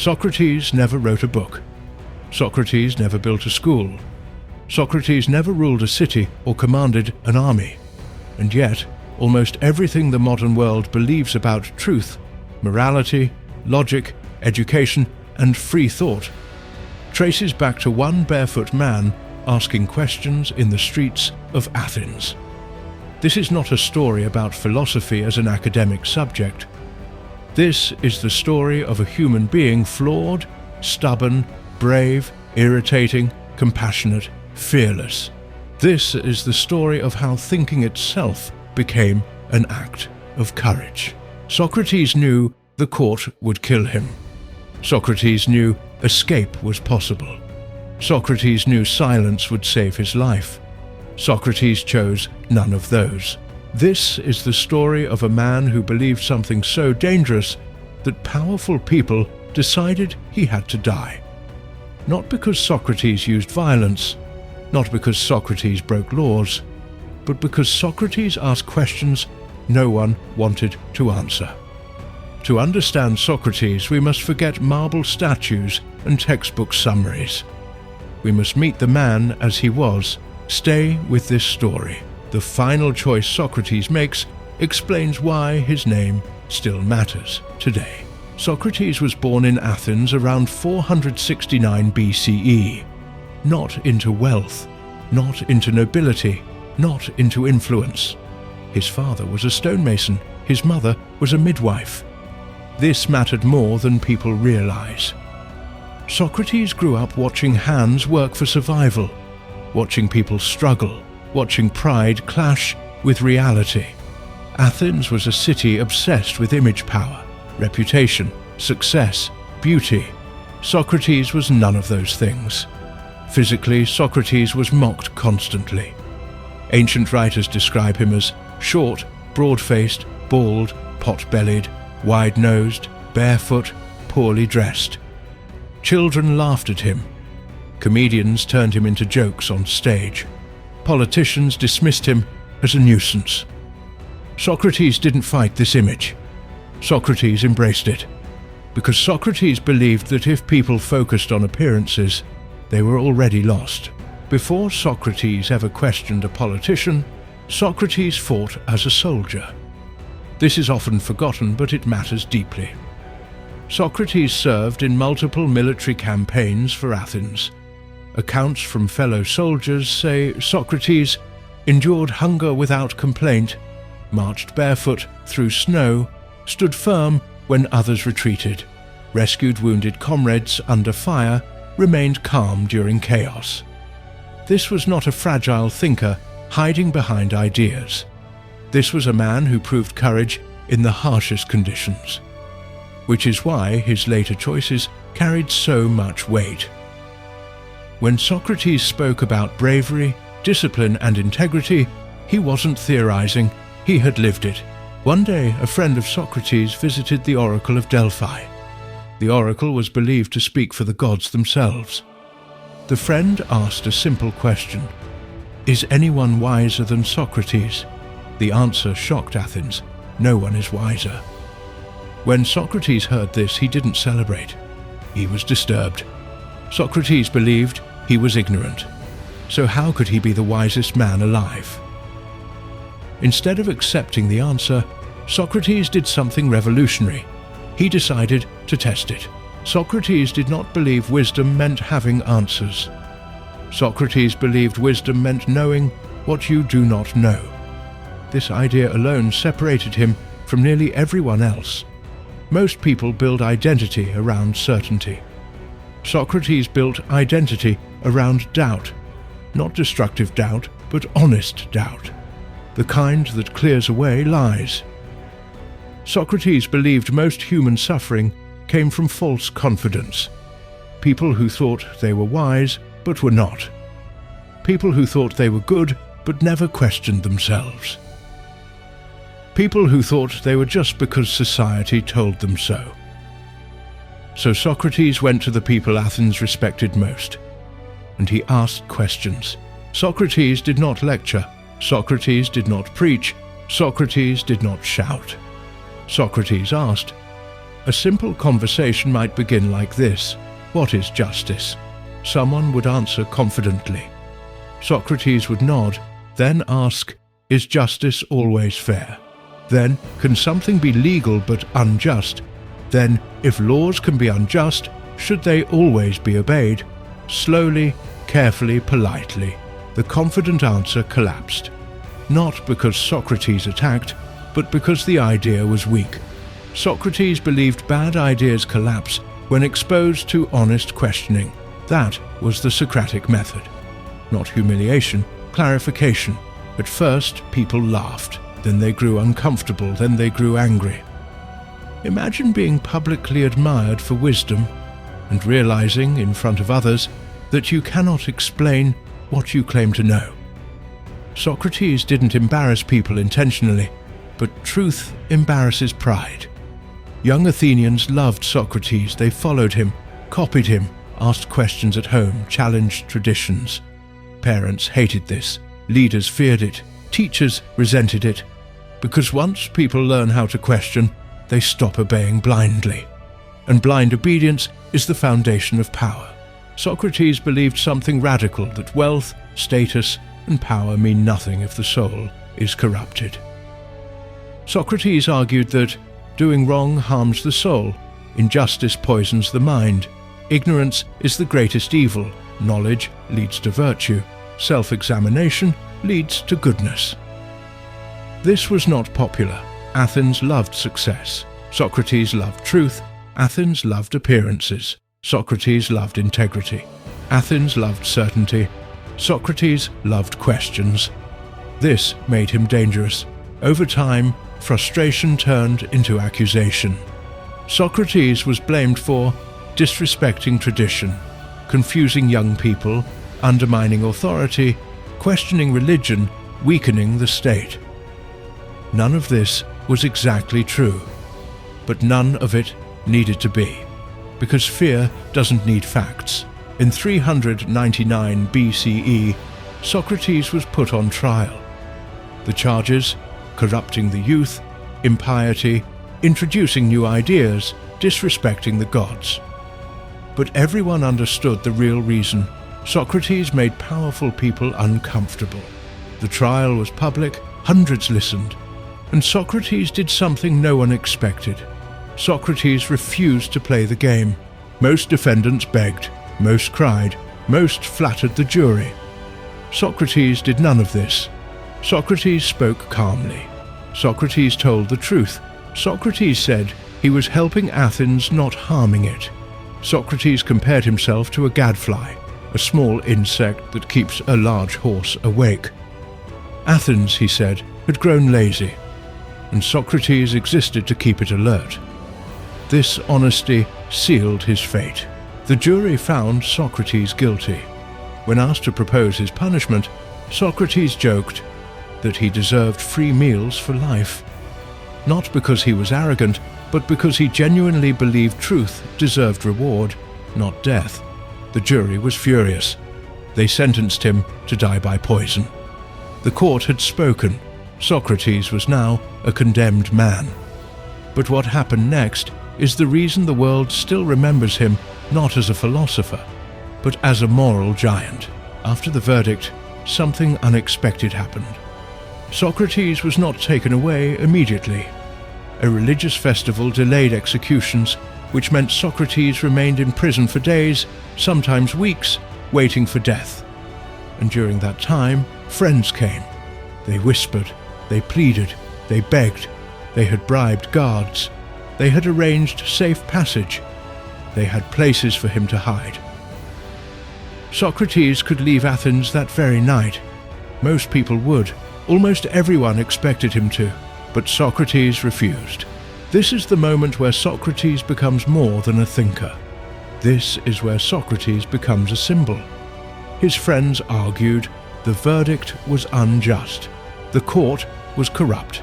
Socrates never wrote a book. Socrates never built a school. Socrates never ruled a city or commanded an army. And yet, almost everything the modern world believes about truth, morality, logic, education, and free thought traces back to one barefoot man asking questions in the streets of Athens. This is not a story about philosophy as an academic subject. This is the story of a human being flawed, stubborn, brave, irritating, compassionate, fearless. This is the story of how thinking itself became an act of courage. Socrates knew the court would kill him. Socrates knew escape was possible. Socrates knew silence would save his life. Socrates chose none of those. This is the story of a man who believed something so dangerous that powerful people decided he had to die. Not because Socrates used violence, not because Socrates broke laws, but because Socrates asked questions no one wanted to answer. To understand Socrates, we must forget marble statues and textbook summaries. We must meet the man as he was. Stay with this story. The final choice Socrates makes explains why his name still matters today. Socrates was born in Athens around 469 BCE. Not into wealth, not into nobility, not into influence. His father was a stonemason, his mother was a midwife. This mattered more than people realize. Socrates grew up watching hands work for survival, watching people struggle, watching pride clash with reality. Athens was a city obsessed with image power, reputation, success, beauty. Socrates was none of those things. Physically, Socrates was mocked constantly. Ancient writers describe him as short, broad-faced, bald, pot-bellied, wide-nosed, barefoot, poorly dressed. Children laughed at him. Comedians turned him into jokes on stage. Politicians dismissed him as a nuisance. Socrates didn't fight this image. Socrates embraced it, because Socrates believed that if people focused on appearances, they were already lost. Before Socrates ever questioned a politician, Socrates fought as a soldier. This is often forgotten, but it matters deeply. Socrates served in multiple military campaigns for Athens. Accounts from fellow soldiers say Socrates endured hunger without complaint, marched barefoot through snow, stood firm when others retreated, rescued wounded comrades under fire, remained calm during chaos. This was not a fragile thinker hiding behind ideas. This was a man who proved courage in the harshest conditions, which is why his later choices carried so much weight. When Socrates spoke about bravery, discipline, and integrity, he wasn't theorizing, he had lived it. One day, a friend of Socrates visited the oracle of Delphi. The oracle was believed to speak for the gods themselves. The friend asked a simple question: "Is anyone wiser than Socrates?" The answer shocked Athens: no one is wiser. When Socrates heard this, he didn't celebrate. He was disturbed. Socrates believed he was ignorant. So how could he be the wisest man alive? Instead of accepting the answer, Socrates did something revolutionary. He decided to test it. Socrates did not believe wisdom meant having answers. Socrates believed wisdom meant knowing what you do not know. This idea alone separated him from nearly everyone else. Most people build identity around certainty. Socrates built identity around doubt, not destructive doubt, but honest doubt, the kind that clears away lies. Socrates believed most human suffering came from false confidence. People who thought they were wise but were not. People who thought they were good but never questioned themselves. People who thought they were just because society told them so. So Socrates went to the people Athens respected most, and he asked questions. Socrates did not lecture. Socrates did not preach. Socrates did not shout. Socrates asked, A simple conversation might begin like this: "What is justice?" Someone would answer confidently. Socrates would nod, then ask, "Is justice always fair?" Then, "Can something be legal but unjust?" Then, "If laws can be unjust, should they always be obeyed?" Slowly, carefully, politely, the confident answer collapsed. Not because Socrates attacked, but because the idea was weak. Socrates believed bad ideas collapse when exposed to honest questioning. That was the Socratic method. Not humiliation, clarification. At first, people laughed. Then they grew uncomfortable. Then they grew angry. Imagine being publicly admired for wisdom and realizing in front of others that you cannot explain what you claim to know. Socrates didn't embarrass people intentionally, but truth embarrasses pride. Young Athenians loved Socrates. They followed him, copied him, asked questions at home, challenged traditions. Parents hated this. Leaders feared it. Teachers resented it. Because once people learn how to question, they stop obeying blindly. And blind obedience is the foundation of power. Socrates believed something radical, that wealth, status, and power mean nothing if the soul is corrupted. Socrates argued that doing wrong harms the soul, injustice poisons the mind, ignorance is the greatest evil, knowledge leads to virtue, self-examination leads to goodness. This was not popular. Athens loved success. Socrates loved truth. Athens loved appearances. Socrates loved integrity. Athens loved certainty. Socrates loved questions. This made him dangerous. Over time, frustration turned into accusation. Socrates was blamed for disrespecting tradition, confusing young people, undermining authority, questioning religion, weakening the state. None of this was exactly true, but none of it needed to be, because fear doesn't need facts. In 399 BCE, Socrates was put on trial. The charges: corrupting the youth, impiety, introducing new ideas, disrespecting the gods. But everyone understood the real reason. Socrates made powerful people uncomfortable. The trial was public, hundreds listened. And Socrates did something no one expected. Socrates refused to play the game. Most defendants begged, most cried, most flattered the jury. Socrates did none of this. Socrates spoke calmly. Socrates told the truth. Socrates said he was helping Athens, not harming it. Socrates compared himself to a gadfly, a small insect that keeps a large horse awake. Athens, he said, had grown lazy, and Socrates existed to keep it alert. This honesty sealed his fate. The jury found Socrates guilty. When asked to propose his punishment, Socrates joked that he deserved free meals for life. Not because he was arrogant, but because he genuinely believed truth deserved reward, not death. The jury was furious. They sentenced him to die by poison. The court had spoken. Socrates was now a condemned man. But what happened next is the reason the world still remembers him not as a philosopher, but as a moral giant. After the verdict, something unexpected happened. Socrates was not taken away immediately. A religious festival delayed executions, which meant Socrates remained in prison for days, sometimes weeks, waiting for death. And during that time, friends came. They whispered, they pleaded, they begged, they had bribed guards, they had arranged safe passage, they had places for him to hide. Socrates could leave Athens that very night. Most people would. Almost everyone expected him to, but Socrates refused. This is the moment where Socrates becomes more than a thinker. This is where Socrates becomes a symbol. His friends argued the verdict was unjust. The court was corrupt.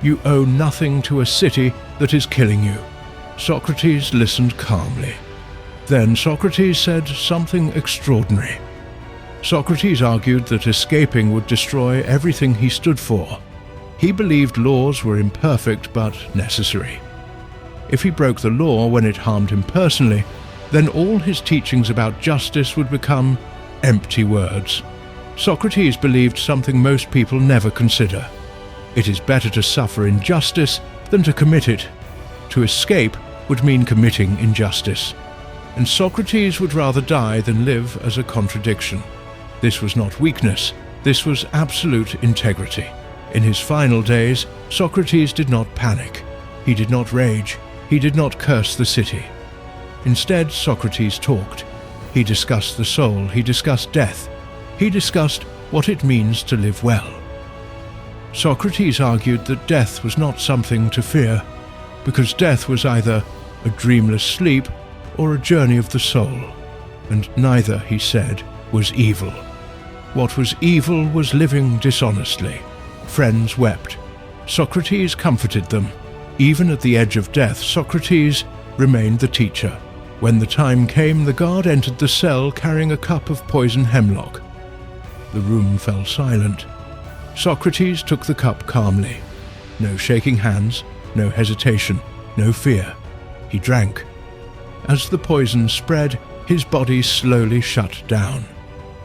You owe nothing to a city that is killing you. Socrates listened calmly. Then Socrates said something extraordinary. Socrates argued that escaping would destroy everything he stood for. He believed laws were imperfect but necessary. If he broke the law when it harmed him personally, then all his teachings about justice would become empty words. Socrates believed something most people never consider. It is better to suffer injustice than to commit it. To escape would mean committing injustice. And Socrates would rather die than live as a contradiction. This was not weakness, this was absolute integrity. In his final days, Socrates did not panic. He did not rage. He did not curse the city. Instead, Socrates talked. He discussed the soul. He discussed death. He discussed what it means to live well. Socrates argued that death was not something to fear, because death was either a dreamless sleep or a journey of the soul, and neither, he said, was evil. What was evil was living dishonestly. Friends wept. Socrates comforted them. Even at the edge of death, Socrates remained the teacher. When the time came, the guard entered the cell carrying a cup of poison hemlock. The room fell silent. Socrates took the cup calmly. No shaking hands, no hesitation, no fear. He drank. As the poison spread, his body slowly shut down.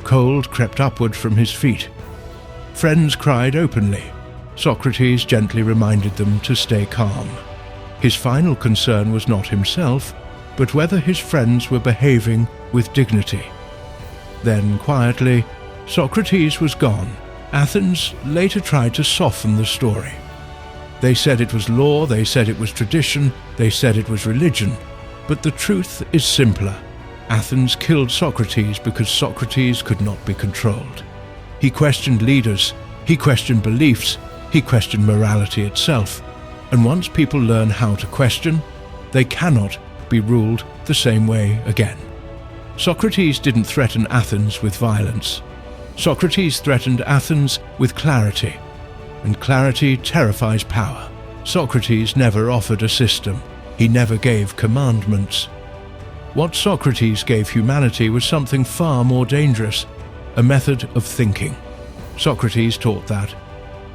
Cold crept upward from his feet. Friends cried openly. Socrates gently reminded them to stay calm. His final concern was not himself, but whether his friends were behaving with dignity. Then, quietly, Socrates was gone. Athens later tried to soften the story. They said it was law, they said it was tradition, they said it was religion. But the truth is simpler. Athens killed Socrates because Socrates could not be controlled. He questioned leaders, he questioned beliefs, he questioned morality itself. And once people learn how to question, they cannot be ruled the same way again. Socrates didn't threaten Athens with violence. Socrates threatened Athens with clarity, and clarity terrifies power. Socrates never offered a system. He never gave commandments. What Socrates gave humanity was something far more dangerous, a method of thinking. Socrates taught that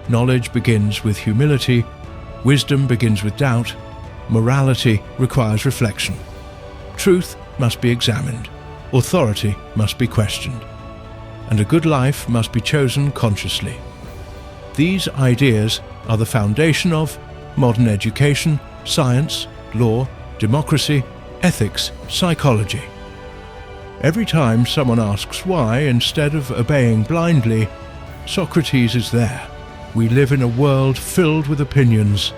knowledge begins with humility, wisdom begins with doubt, morality requires reflection. Truth must be examined, authority must be questioned, and a good life must be chosen consciously. These ideas are the foundation of modern education, science, law, democracy, ethics, psychology. Every time someone asks why, instead of obeying blindly, Socrates is there. We live in a world filled with opinions.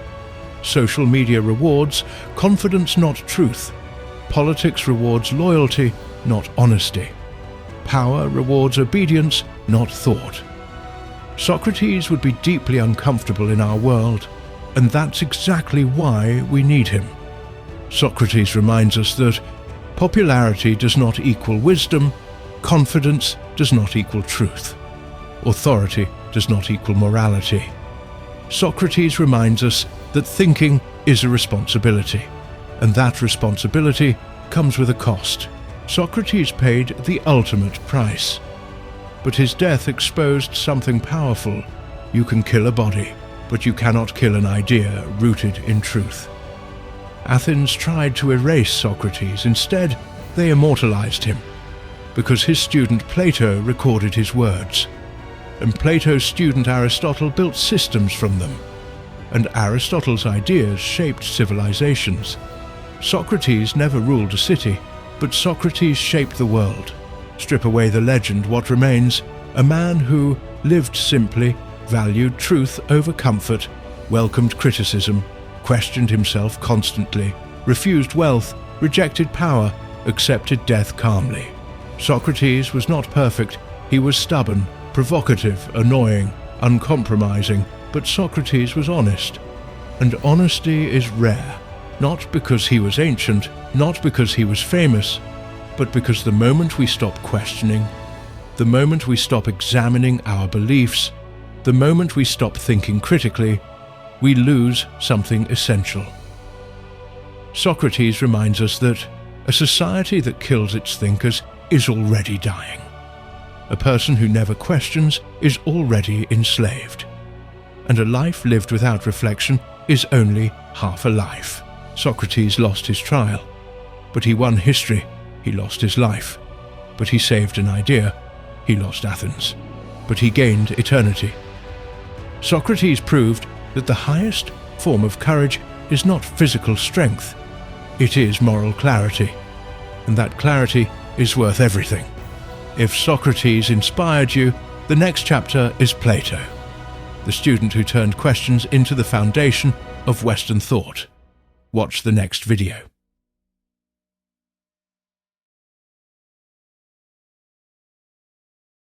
Social media rewards confidence, not truth. Politics rewards loyalty, not honesty. Power rewards obedience, not thought. Socrates would be deeply uncomfortable in our world, and that's exactly why we need him. Socrates reminds us that popularity does not equal wisdom, confidence does not equal truth, authority does not equal morality. Socrates reminds us that thinking is a responsibility, and that responsibility comes with a cost. Socrates paid the ultimate price, but his death exposed something powerful. You can kill a body, but you cannot kill an idea rooted in truth. Athens tried to erase Socrates. Instead, they immortalized him, because his student Plato recorded his words, and Plato's student Aristotle built systems from them, and Aristotle's ideas shaped civilizations. Socrates never ruled a city, but Socrates shaped the world. Strip away the legend, what remains? A man who lived simply, valued truth over comfort, welcomed criticism, questioned himself constantly, refused wealth, rejected power, accepted death calmly. Socrates was not perfect. He was stubborn, provocative, annoying, uncompromising, but Socrates was honest. And honesty is rare, not because he was ancient, not because he was famous, but because the moment we stop questioning, the moment we stop examining our beliefs, the moment we stop thinking critically, we lose something essential. Socrates reminds us that a society that kills its thinkers is already dying. A person who never questions is already enslaved. And a life lived without reflection is only half a life. Socrates lost his trial, but he won history. He lost his life, but he saved an idea. He lost Athens, but he gained eternity. Socrates proved that the highest form of courage is not physical strength. It is moral clarity, and that clarity is worth everything. If Socrates inspired you, the next chapter is Plato, the student who turned questions into the foundation of Western thought. Watch the next video.